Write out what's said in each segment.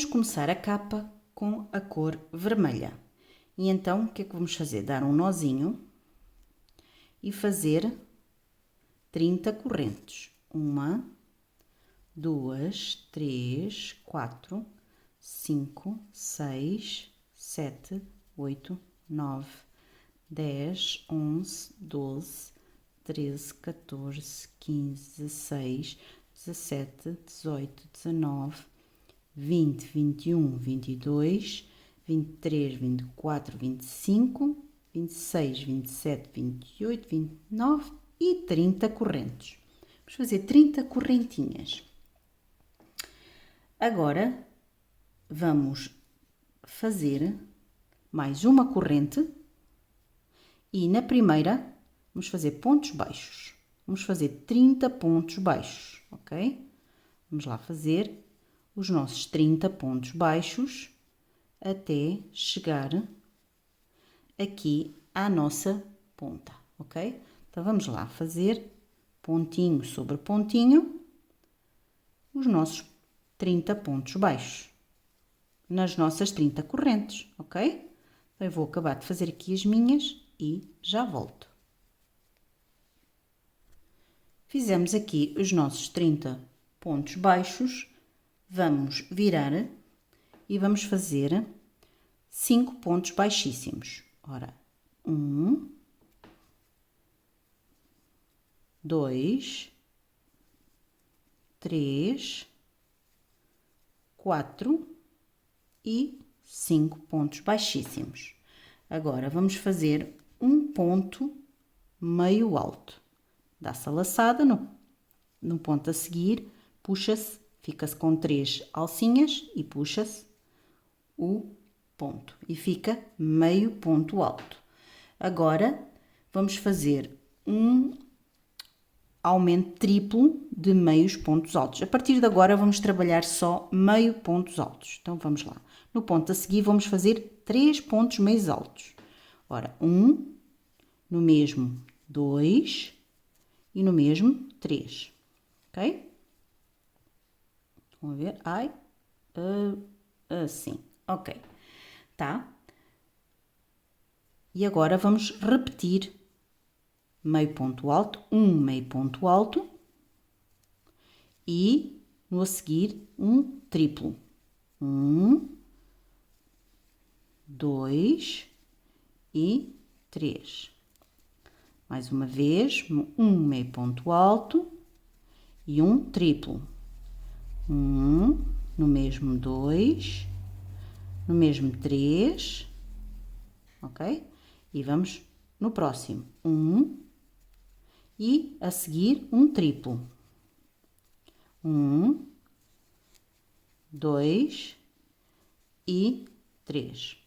vamos começar a capa com a cor vermelha. E então, o que é que vamos fazer? Dar um nozinho e fazer 30 correntes. 1, 2, 3, 4, 5, 6, 7, 8, 9, 10, 11, 12, 13, 14, 15, 16, 17, 18, 19, 20, 21, 22, 23, 24, 25, 26, 27, 28, 29 e 30 correntes. Vamos fazer 30 correntinhas. Agora, vamos fazer mais uma corrente e na primeira vamos fazer pontos baixos. Vamos fazer 30 pontos baixos, ok? Vamos lá fazer os nossos 30 pontos baixos até chegar aqui à nossa ponta, ok? Então, vamos lá fazer pontinho sobre pontinho os nossos 30 pontos baixos nas nossas 30 correntes, ok? Então, eu vou acabar de fazer aqui as minhas e já volto. Fizemos aqui os nossos 30 pontos baixos, vamos virar e vamos fazer 5 pontos baixíssimos. Ora, 1, 2, 3, 4 e 5 pontos baixíssimos. Agora, vamos fazer um ponto meio alto. Dá-se a laçada no ponto a seguir, puxa-se, fica-se com 3 alcinhas e puxa-se o ponto e fica meio ponto alto. Agora, vamos fazer um aumento triplo de meios pontos altos. A partir de agora, vamos trabalhar só meio pontos altos. Então, vamos lá. No ponto a seguir, vamos fazer 3 pontos meios altos. Ora, 1, no mesmo 2 e no mesmo 3, ok? Vamos ver, assim, ok, tá? E agora vamos repetir meio ponto alto, um meio ponto alto e no a seguir um triplo. 1, 2 e 3. Mais uma vez, um meio ponto alto e um triplo. 1, no mesmo 2, no mesmo 3, ok? E vamos no próximo, 1 e a seguir um triplo. 1, 2 e 3.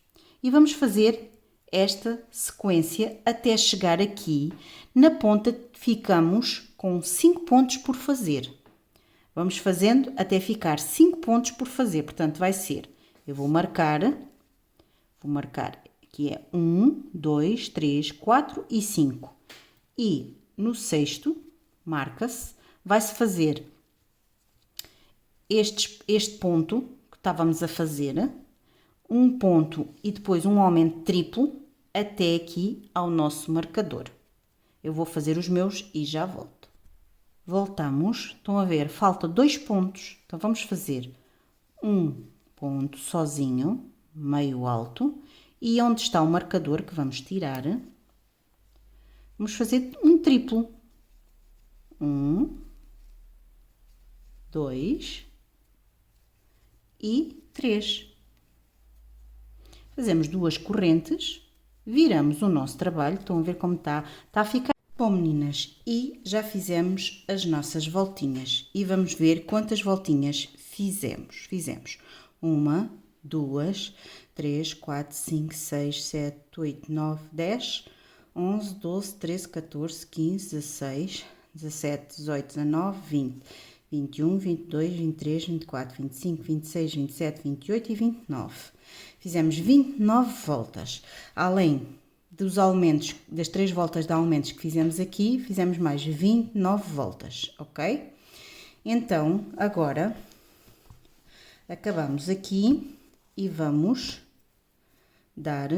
E vamos fazer esta sequência até chegar aqui. Na ponta ficamos com 5 pontos por fazer. Vamos fazendo até ficar 5 pontos por fazer. Portanto, vai ser, eu vou marcar aqui é 1, 2, 3, 4 e 5. E no sexto, marca-se, vai-se fazer este ponto que estávamos a fazer, um ponto e depois um aumento triplo até aqui ao nosso marcador. Eu vou fazer os meus e já volto. Voltamos, estão a ver, falta 2 pontos, então vamos fazer um ponto sozinho, meio alto, e onde está o marcador que vamos tirar, vamos fazer um triplo. 1, 2 e 3. Fazemos 2 correntes, viramos o nosso trabalho, estão a ver como está a ficar. Bom, meninas, e já fizemos as nossas voltinhas e vamos ver quantas voltinhas fizemos. Fizemos 1, 2, 3, 4, 5, 6, 7, 8, 9, 10, 11, 12, 13, 14, 15, 16, 17, 18, 19, 20, 21, 22, 23, 24, 25, 26, 27, 28 e 29. Fizemos 29 voltas. Além dos aumentos, das 3 voltas de aumentos que fizemos aqui, fizemos mais 29 voltas, ok? Então, agora, Acabamos aqui e vamos dar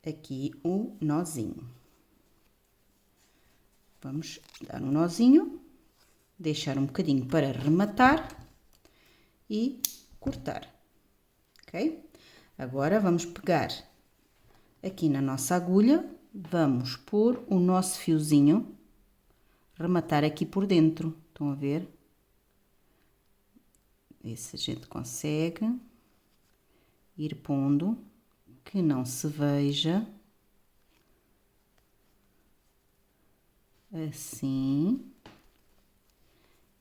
aqui o nozinho. Vamos dar um nozinho, deixar um bocadinho para rematar e cortar, ok? Agora vamos pegar aqui na nossa agulha, vamos pôr o nosso fiozinho, rematar aqui por dentro, estão a ver? Ver se a gente consegue ir pondo, que não se veja. Assim.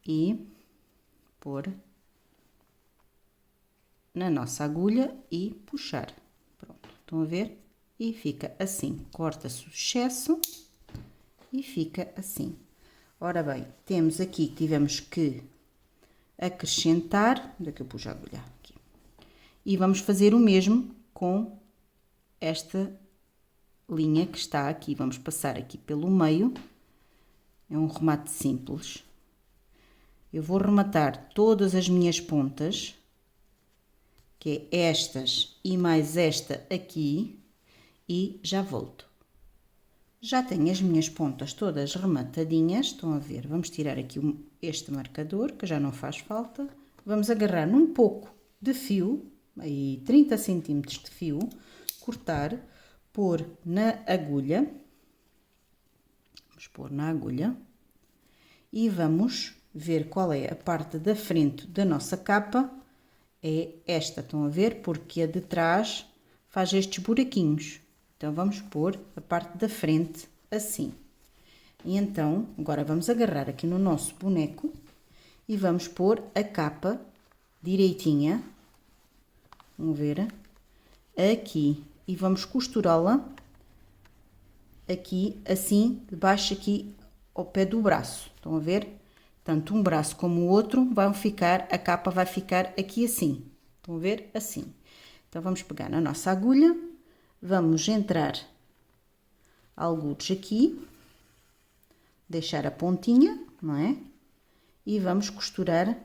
E pôr na nossa agulha e puxar. Pronto, estão a ver? E fica assim. Corta-se o excesso e fica assim. Ora bem, temos aqui que tivemos que acrescentar. Onde é que eu pus a agulha? Aqui. E vamos fazer o mesmo com esta linha que está aqui. Vamos passar aqui pelo meio. É um remate simples. Eu vou rematar todas as minhas pontas, que é estas e mais esta aqui, e já volto. Já tenho as minhas pontas todas rematadinhas, estão a ver? Vamos tirar aqui este marcador, que já não faz falta. Vamos agarrar num pouco de fio, aí 30 centímetros de fio, cortar, pôr na agulha. Vamos pôr na agulha e vamos ver qual é a parte da frente da nossa capa. É esta, estão a ver? Porque a de trás faz estes buraquinhos. Então, vamos pôr a parte da frente assim. E então, agora vamos agarrar aqui no nosso boneco e vamos pôr a capa direitinha. Vamos ver? Aqui. E vamos costurá-la aqui, assim, de baixo aqui ao pé do braço. Estão a ver? Tanto um braço como o outro vão ficar, a capa vai ficar aqui assim. Estão a ver? Assim. Então, vamos pegar na nossa agulha, vamos entrar algures aqui, deixar a pontinha, não é? E vamos costurar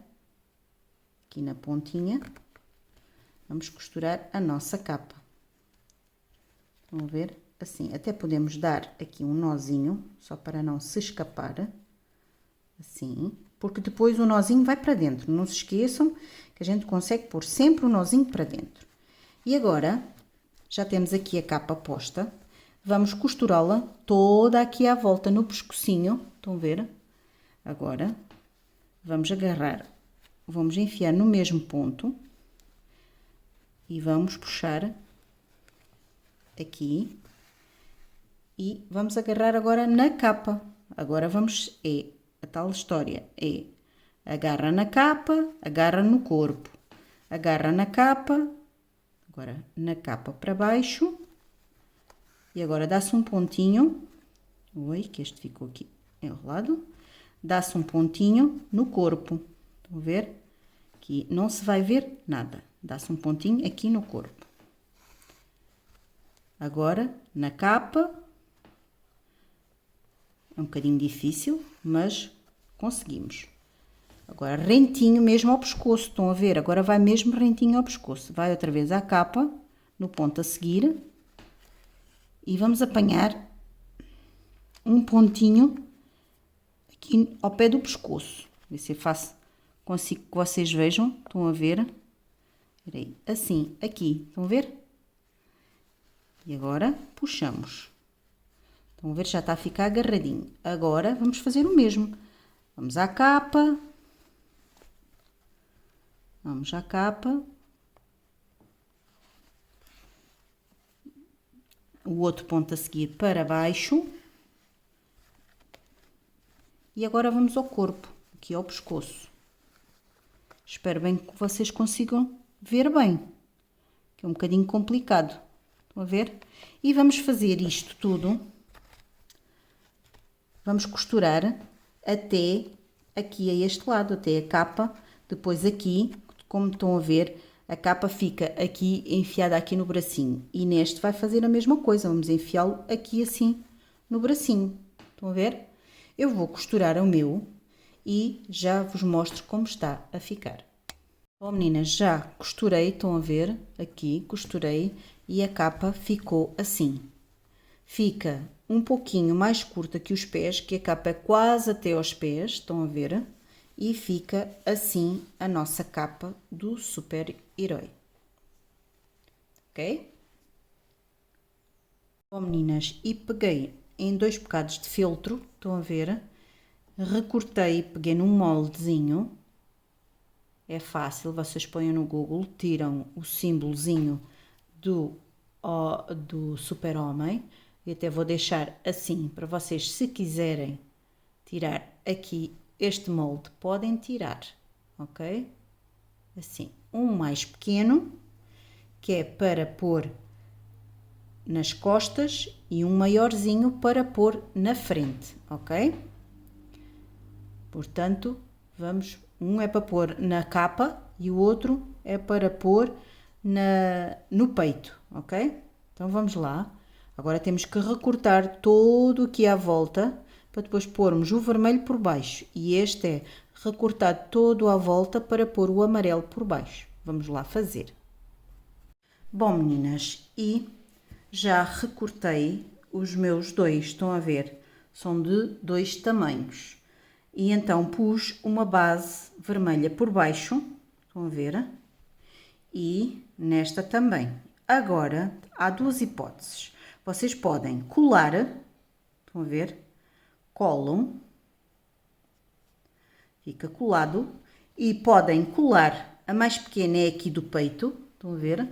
aqui na pontinha, vamos costurar a nossa capa. Estão a ver? Assim, até podemos dar aqui um nozinho, só para não se escapar, assim, porque depois o nozinho vai para dentro. Não se esqueçam que a gente consegue pôr sempre o nozinho para dentro. E agora, já temos aqui a capa posta, vamos costurá-la toda aqui à volta no pescocinho, estão a ver? Agora, vamos agarrar, vamos enfiar no mesmo ponto e vamos puxar aqui. E vamos agarrar agora na capa. Agora vamos, a tal história, agarra na capa, agarra no corpo. Agarra na capa, agora na capa para baixo. E agora dá-se um pontinho, que este ficou aqui enrolado. Dá-se um pontinho no corpo. Estão a ver? Aqui não se vai ver nada. Dá-se um pontinho aqui no corpo. Agora, na capa... É um bocadinho difícil, mas conseguimos. Agora, rentinho mesmo ao pescoço, estão a ver? Agora vai mesmo rentinho ao pescoço. Vai outra vez à capa, no ponto a seguir. E vamos apanhar um pontinho aqui ao pé do pescoço. Ver se eu faço, consigo que vocês vejam. Estão a ver? Peraí, assim, aqui, estão a ver? E agora, puxamos. Estão a ver? Já está a ficar agarradinho. Agora, vamos fazer o mesmo. Vamos à capa. Vamos à capa. O outro ponto a seguir para baixo. E agora vamos ao corpo, aqui ao pescoço. Espero bem que vocês consigam ver bem, que é um bocadinho complicado. Estão a ver? E vamos fazer isto tudo. Vamos costurar até aqui a este lado, até a capa. Depois aqui, como estão a ver, a capa fica aqui enfiada aqui no bracinho. E neste vai fazer a mesma coisa. Vamos enfiá-lo aqui assim no bracinho. Estão a ver? Eu vou costurar o meu e já vos mostro como está a ficar. Bom, meninas, já costurei, estão a ver? Aqui, costurei e a capa ficou assim. Fica um pouquinho mais curta que os pés, que a capa é quase até aos pés, estão a ver? E fica assim a nossa capa do super-herói. Ok? Bom, meninas, e peguei em 2 bocados de feltro, estão a ver? Recortei, peguei num moldezinho. É fácil, vocês põem no Google, tiram o símbolozinho do super-homem. E até vou deixar assim, para vocês, se quiserem tirar aqui este molde, podem tirar, ok? Assim, um mais pequeno, que é para pôr nas costas, e um maiorzinho para pôr na frente, ok? Portanto, um é para pôr na capa e o outro é para pôr no peito, ok? Então vamos lá. Agora temos que recortar todo aqui à volta para depois pormos o vermelho por baixo. E este é recortado todo à volta para pôr o amarelo por baixo. Vamos lá fazer. Bom, meninas, e já recortei os meus dois, estão a ver? São de 2 tamanhos. E então pus uma base vermelha por baixo, estão a ver? E nesta também. Agora, há 2 hipóteses. Vocês podem colar, estão a ver? Colam, fica colado. E podem colar, a mais pequena é aqui do peito, estão a ver?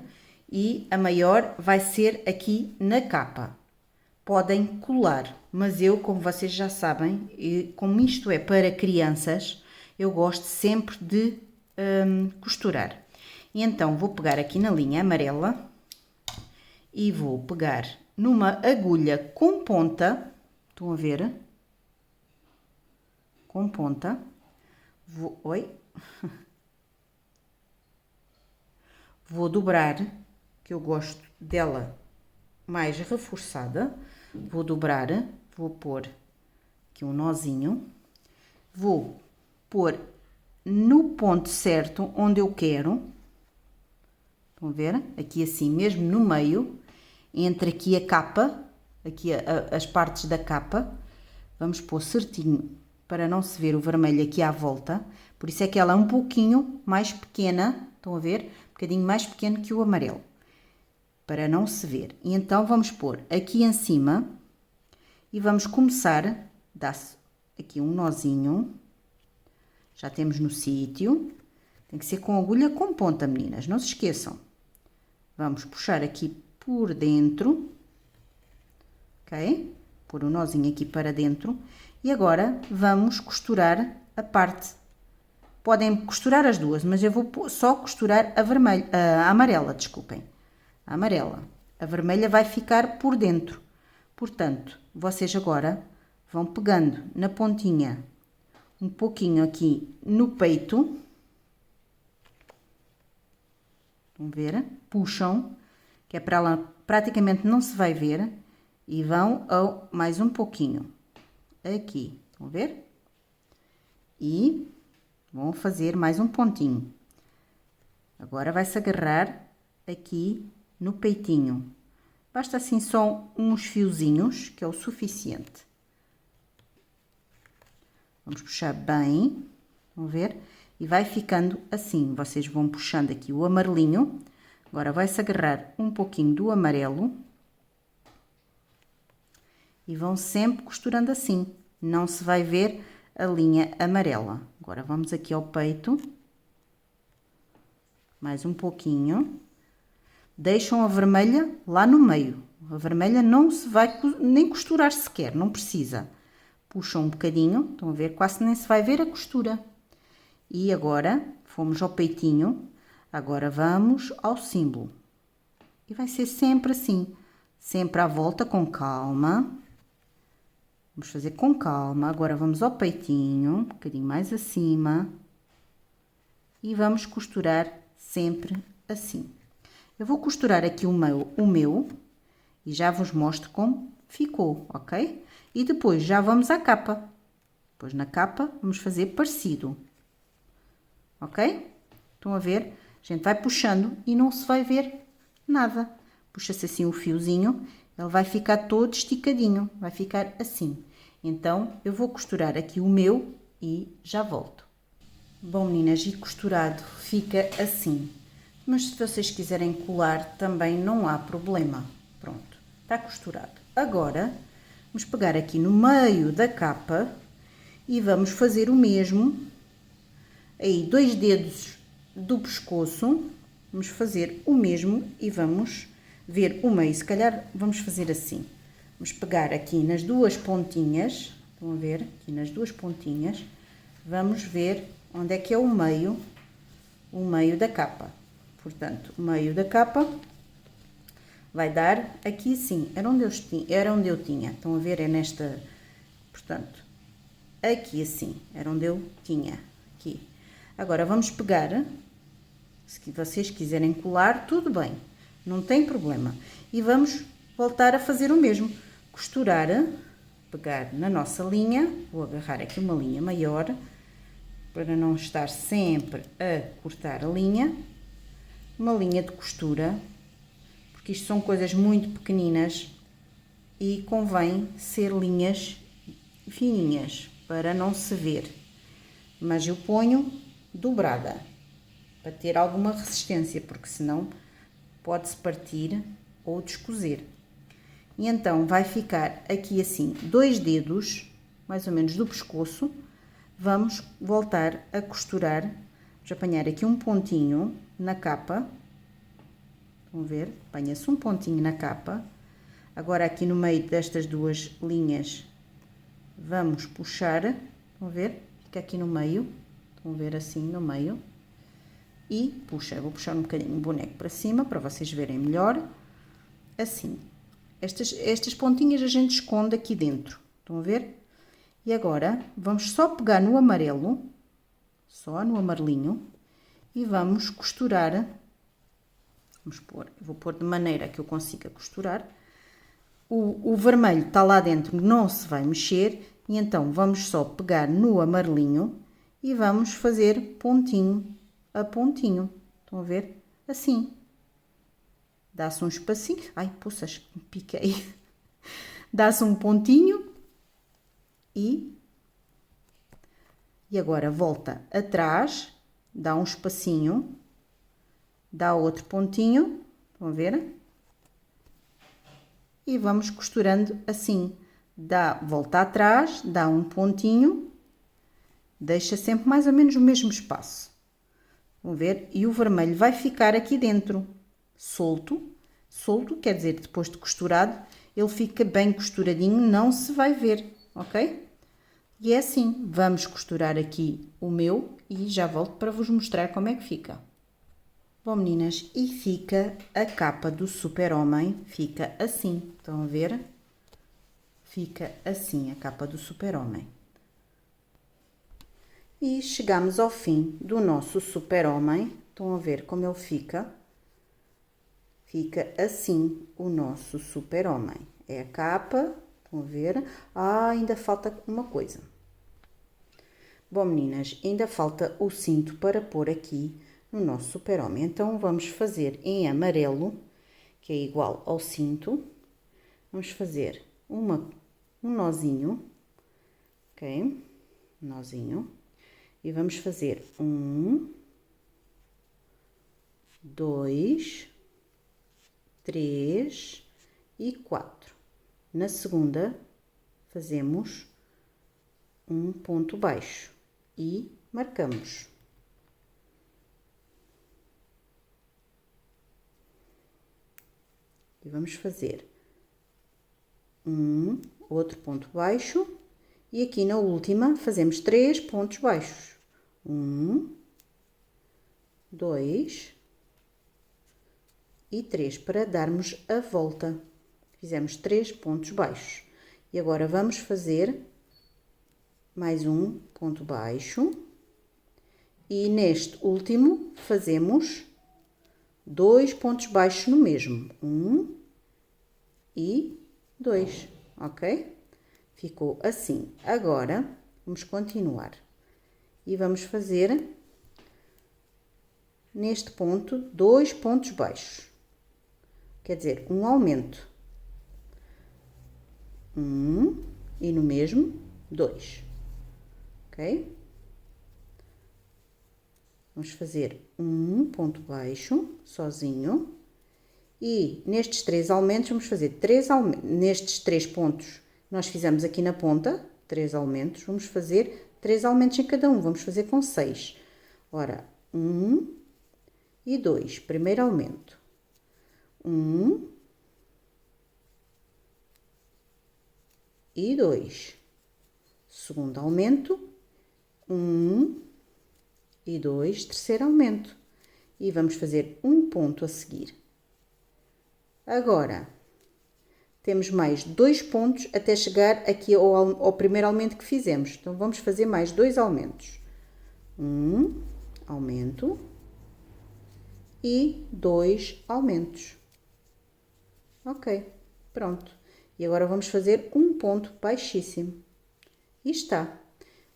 E a maior vai ser aqui na capa. Podem colar, mas eu, como vocês já sabem, como isto é para crianças, eu gosto sempre de costurar. E então vou pegar aqui na linha amarela e vou pegar numa agulha com ponta, estão a ver? Com ponta, vou dobrar, que eu gosto dela mais reforçada, vou dobrar, vou pôr aqui um nozinho, vou pôr no ponto certo onde eu quero, estão a ver? Aqui assim, mesmo no meio, entre aqui a capa, aqui as partes da capa, vamos pôr certinho para não se ver o vermelho aqui à volta, por isso é que ela é um pouquinho mais pequena, estão a ver? Um bocadinho mais pequeno que o amarelo, para não se ver. E então vamos pôr aqui em cima e vamos começar, dá-se aqui um nozinho, já temos no sítio, tem que ser com agulha com ponta, meninas, não se esqueçam. Vamos puxar aqui por dentro, ok? Pôr o nozinho aqui para dentro e agora vamos costurar a parte. Podem costurar as duas, mas eu vou só costurar a amarela, desculpem. A amarela. A vermelha vai ficar por dentro. Portanto, vocês agora vão pegando na pontinha um pouquinho aqui no peito. Vão ver? Puxam, que é para ela praticamente não se vai ver. E vão mais um pouquinho aqui. Vão ver? E vão fazer mais um pontinho. Agora vai-se agarrar aqui no peitinho. Basta assim só uns fiozinhos, que é o suficiente. Vamos puxar bem, vão ver? E vai ficando assim. Vocês vão puxando aqui o amarelinho. Agora vai-se agarrar um pouquinho do amarelo. E vão sempre costurando assim. Não se vai ver a linha amarela. Agora vamos aqui ao peito. Mais um pouquinho. Deixam a vermelha lá no meio. A vermelha não se vai nem costurar sequer, não precisa. Puxam um bocadinho, estão a ver? Quase nem se vai ver a costura. E agora, fomos ao peitinho, agora vamos ao símbolo. E vai ser sempre assim, sempre à volta com calma. Vamos fazer com calma. Agora vamos ao peitinho, um bocadinho mais acima. E vamos costurar sempre assim. Eu vou costurar aqui o meu e já vos mostro como ficou, ok? E depois já vamos à capa. Depois na capa vamos fazer parecido. Ok? Estão a ver? A gente vai puxando e não se vai ver nada. Puxa-se assim o fiozinho, ele vai ficar todo esticadinho, vai ficar assim. Então, eu vou costurar aqui o meu e já volto. Bom, meninas, e costurado fica assim. Mas se vocês quiserem colar, também não há problema. Pronto, está costurado. Agora, vamos pegar aqui no meio da capa e vamos fazer o mesmo. Aí, 2 dedos do pescoço, vamos fazer o mesmo e vamos ver o meio. Se calhar vamos fazer assim. Vamos pegar aqui nas 2 pontinhas, estão a ver? Aqui nas 2 pontinhas, vamos ver onde é que é o meio da capa. Portanto, o meio da capa vai dar aqui assim, era onde eu tinha, estão a ver? É nesta, portanto, aqui assim, era onde eu tinha, aqui. Agora, vamos pegar, se vocês quiserem colar, tudo bem, não tem problema. E vamos voltar a fazer o mesmo, costurar, pegar na nossa linha, vou agarrar aqui uma linha maior, para não estar sempre a cortar a linha, uma linha de costura, porque isto são coisas muito pequeninas e convém ser linhas fininhas, para não se ver. Mas eu ponho dobrada, para ter alguma resistência, porque senão pode-se partir ou descoser. E então vai ficar aqui assim, 2 dedos, mais ou menos do pescoço, vamos voltar a costurar, vamos apanhar aqui um pontinho na capa, estão a ver? Apanha-se um pontinho na capa, agora aqui no meio destas 2 linhas, vamos puxar, estão a ver? Fica aqui no meio, estão a ver assim no meio, e puxa, vou puxar um bocadinho o boneco para cima, para vocês verem melhor, assim. Estas pontinhas a gente esconde aqui dentro, estão a ver? E agora, vamos só pegar no amarelo, só no amarelinho, e vamos costurar, vou pôr de maneira que eu consiga costurar. O vermelho está lá dentro, não se vai mexer, e então vamos só pegar no amarelinho e vamos fazer pontinho a pontinho, estão a ver? Assim. Dá-se um espacinho, ai, poças, me piquei. Dá-se um pontinho. E agora volta atrás, dá um espacinho, dá outro pontinho, estão a ver? E vamos costurando assim, volta atrás, dá um pontinho, deixa sempre mais ou menos o mesmo espaço, estão a ver? E o vermelho vai ficar aqui dentro, solto, quer dizer, depois de costurado, ele fica bem costuradinho, não se vai ver, ok? E é assim, vamos costurar aqui o meu e já volto para vos mostrar como é que fica. Bom, meninas, e fica a capa do Super-Homem, fica assim, estão a ver? Fica assim a capa do Super-Homem. E chegamos ao fim do nosso Super-Homem, estão a ver como ele fica? Fica assim o nosso Super-Homem. É a capa. Estão a ver? Ah, ainda falta uma coisa. Bom, meninas, ainda falta o cinto para pôr aqui no nosso Super-Homem. Então, vamos fazer em amarelo, que é igual ao cinto. Vamos fazer um nozinho, ok? Um nozinho. E vamos fazer 1, 2, 3 e 4. Na segunda, fazemos um ponto baixo e marcamos. E vamos fazer outro ponto baixo e aqui na última fazemos 3 pontos baixos. 1, 2 e 3 para darmos a volta. Fizemos 3 pontos baixos. E agora vamos fazer mais um ponto baixo. E neste último fazemos 2 pontos baixos no mesmo. 1 e 2, ok? Ficou assim. Agora, vamos continuar. E vamos fazer neste ponto 2 pontos baixos. Quer dizer, um aumento. 1 e no mesmo 2. Ok? Vamos fazer um ponto baixo, sozinho. E nestes 3 aumentos, vamos fazer 3 aumentos. Nestes 3 pontos, nós fizemos aqui na ponta, 3 aumentos. Vamos fazer 3 aumentos em cada um. Vamos fazer com 6. Ora, 1 e 2. Primeiro aumento. 1 e 2. Segundo aumento. 1 e 2. Terceiro aumento. E vamos fazer um ponto a seguir. Agora, temos mais 2 pontos até chegar aqui ao primeiro aumento que fizemos. Então, vamos fazer mais 2 aumentos. 1 aumento e 2 aumentos. Ok, pronto. E agora vamos fazer um ponto baixíssimo. E está.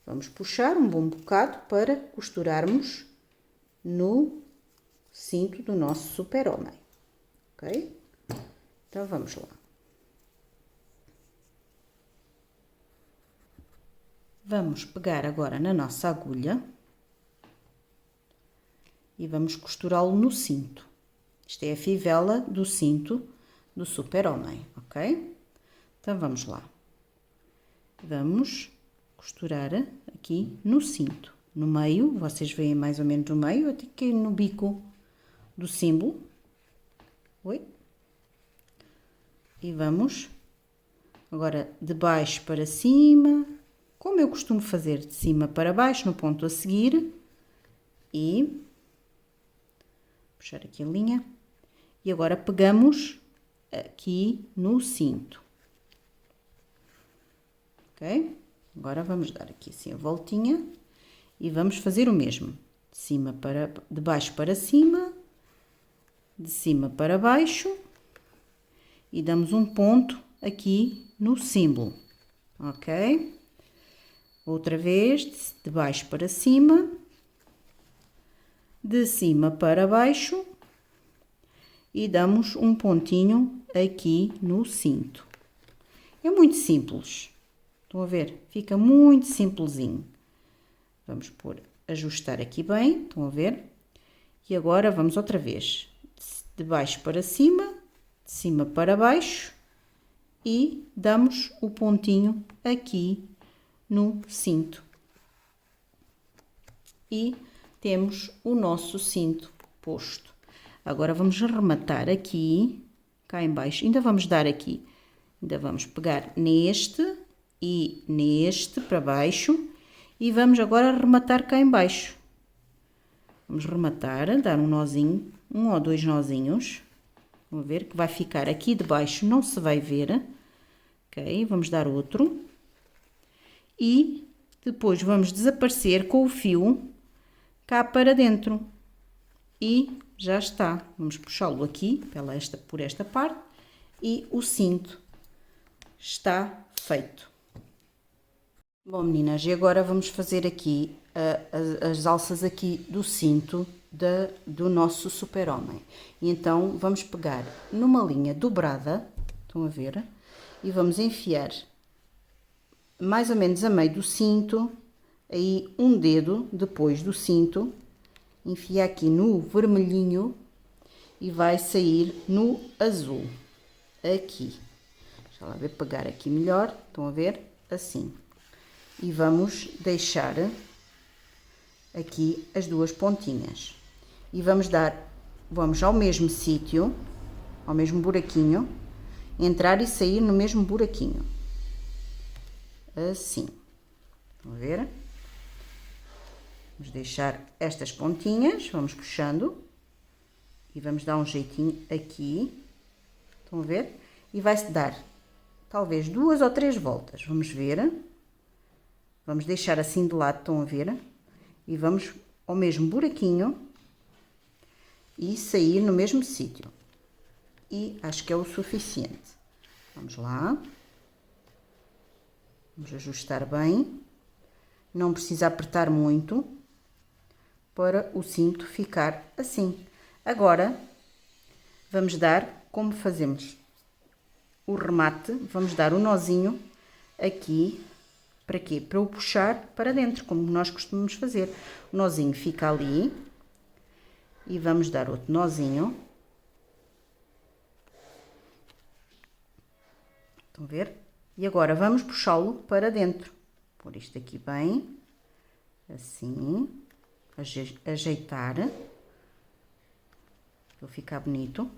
Vamos puxar um bom bocado para costurarmos no cinto do nosso super-homem. Ok? Então, vamos lá. Vamos pegar agora na nossa agulha e vamos costurá-lo no cinto. Isto é a fivela do cinto do super-homem, ok? Então, vamos lá. Vamos costurar aqui no cinto. No meio, vocês veem mais ou menos no meio, até que no bico do símbolo. Oi? E vamos agora de baixo para cima, como eu costumo fazer, de cima para baixo, no ponto a seguir. E puxar aqui a linha. E agora pegamos aqui no cinto. Ok? Agora vamos dar aqui assim a voltinha e vamos fazer o mesmo. De baixo para cima, de cima para baixo e damos um ponto aqui no símbolo. Ok? Outra vez, de baixo para cima, de cima para baixo e damos um pontinho aqui no cinto. É muito simples. Estão a ver? Fica muito simplesinho. Vamos ajustar aqui bem, estão a ver? E agora vamos outra vez. De baixo para cima, de cima para baixo e damos o pontinho aqui no cinto. E temos o nosso cinto posto. Agora vamos arrematar aqui, cá em baixo. Ainda vamos dar aqui, ainda vamos pegar neste e neste para baixo e vamos agora arrematar cá em baixo. Vamos rematar, dar um nozinho, um ou dois nozinhos. Vão ver que vai ficar aqui de baixo, não se vai ver. Ok, vamos dar outro. E depois vamos desaparecer com o fio cá para dentro. E já está. Vamos puxá-lo aqui por esta parte e o cinto está feito. Bom, meninas, e agora vamos fazer aqui as alças aqui do cinto do nosso super-homem. E então vamos pegar numa linha dobrada, estão a ver? E vamos enfiar mais ou menos a meio do cinto, aí um dedo depois do cinto, enfia aqui no vermelhinho e vai sair no azul, aqui. Deixa lá ver, pegar aqui melhor, estão a ver? Assim. E vamos deixar aqui as duas pontinhas. E vamos ao mesmo sítio, ao mesmo buraquinho, entrar e sair no mesmo buraquinho. Assim. Estão a ver? Vamos deixar estas pontinhas, vamos puxando e vamos dar um jeitinho aqui. Estão a ver? E vai-se dar talvez 2 ou 3 voltas. Vamos ver. Vamos deixar assim de lado, estão a ver? E vamos ao mesmo buraquinho e sair no mesmo sítio. E acho que é o suficiente. Vamos lá. Vamos ajustar bem. Não precisa apertar muito. para o cinto ficar assim. Agora, vamos dar, como fazemos o remate, vamos dar um nozinho aqui. Para quê? Para o puxar para dentro, como nós costumamos fazer. O nozinho fica ali. E vamos dar outro nozinho. Estão a ver? E agora vamos puxá-lo para dentro. Pôr isto aqui bem. Assim. Ajeitar. Para ele ficar bonito.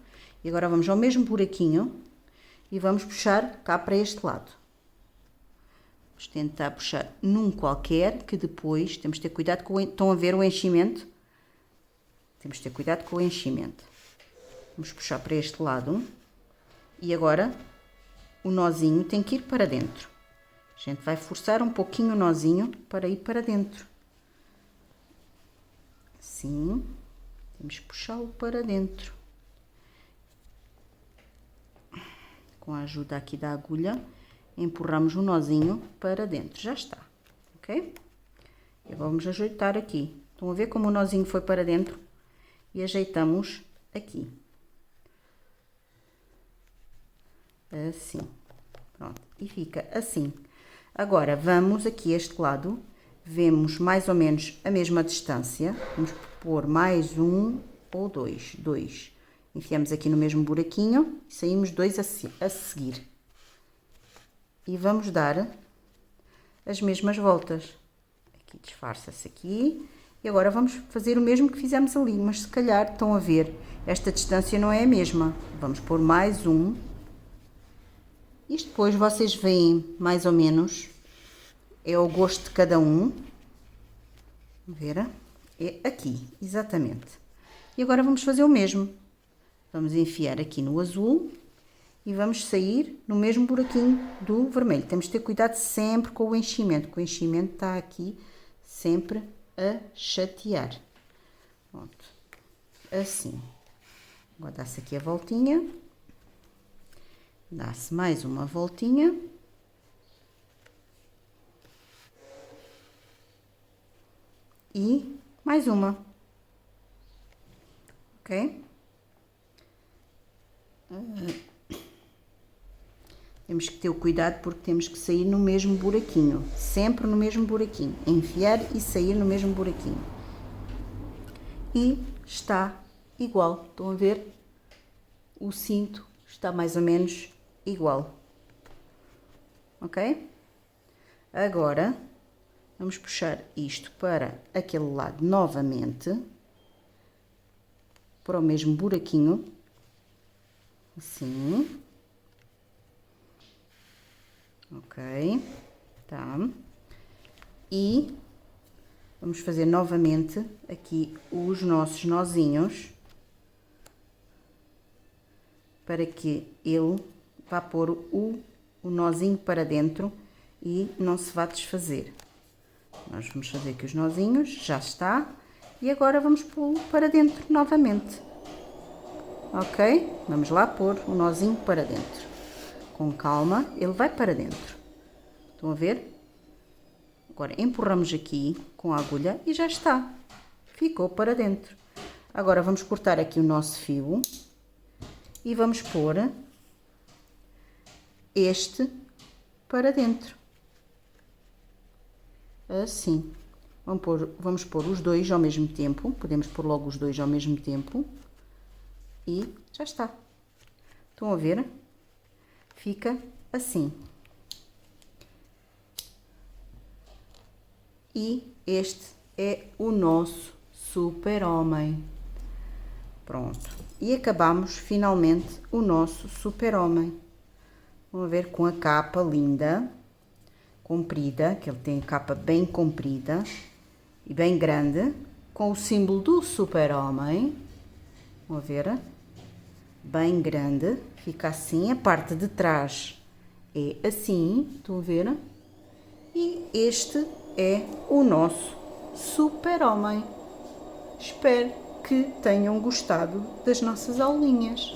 E agora vamos ao mesmo buraquinho. E vamos puxar cá para este lado. Vamos tentar puxar num qualquer, que depois temos de ter cuidado com o... Estão a ver o enchimento? Temos de ter cuidado com o enchimento. Vamos puxar para este lado. E agora o nozinho tem que ir para dentro. A gente vai forçar um pouquinho o nozinho para ir para dentro. Assim. Temos que puxá-lo para dentro. Com a ajuda aqui da agulha, empurramos o nozinho para dentro. Já está, ok? E vamos ajeitar aqui. Estão a ver como o nozinho foi para dentro? E ajeitamos aqui. Assim. Pronto. E fica assim. Agora, vamos aqui a este lado. Vemos mais ou menos a mesma distância. Vamos pôr mais um ou dois. Dois. Enfiamos aqui no mesmo buraquinho. E saímos dois a seguir. E vamos dar as mesmas voltas. Aqui disfarça-se aqui. E agora vamos fazer o mesmo que fizemos ali, mas se calhar estão a ver, esta distância não é a mesma. Vamos pôr mais um. Isto depois vocês veem mais ou menos, é o gosto de cada um. Vamos ver? É aqui, exatamente. E agora vamos fazer o mesmo. Vamos enfiar aqui no azul e vamos sair no mesmo buraquinho do vermelho. Temos de ter cuidado sempre com o enchimento, porque o enchimento está aqui sempre a chatear. Pronto. Assim. Agora dá-se aqui a voltinha. Dá-se mais uma voltinha. E mais uma. Ok? Temos que ter o cuidado porque temos que sair no mesmo buraquinho. Sempre no mesmo buraquinho. Enfiar e sair no mesmo buraquinho. E está igual. Estão a ver? O cinto está mais ou menos igual. Ok? Agora, vamos puxar isto para aquele lado novamente. Para o mesmo buraquinho. Assim. Ok, tá. E vamos fazer novamente aqui os nossos nozinhos para que ele vá pôr o nozinho para dentro e não se vá desfazer. Nós vamos fazer aqui os nozinhos, já está. E agora vamos pô-lo para dentro novamente. Ok? Vamos lá pôr o nozinho para dentro. Com calma, ele vai para dentro. Estão a ver? Agora empurramos aqui com a agulha e já está. Ficou para dentro. Agora vamos cortar aqui o nosso fio e vamos pôr este para dentro. Assim. Vamos pôr os dois ao mesmo tempo. Podemos pôr logo os dois ao mesmo tempo. E já está. Estão a ver? Fica assim. E este é o nosso super-homem. Pronto. E acabamos finalmente o nosso super-homem. Vamos ver com a capa linda, comprida, que ele tem a capa bem comprida e bem grande, com o símbolo do super-homem. Vamos ver? Bem grande, fica assim, a parte de trás é assim, estão a ver? E este é o nosso super-homem. Espero que tenham gostado das nossas aulinhas.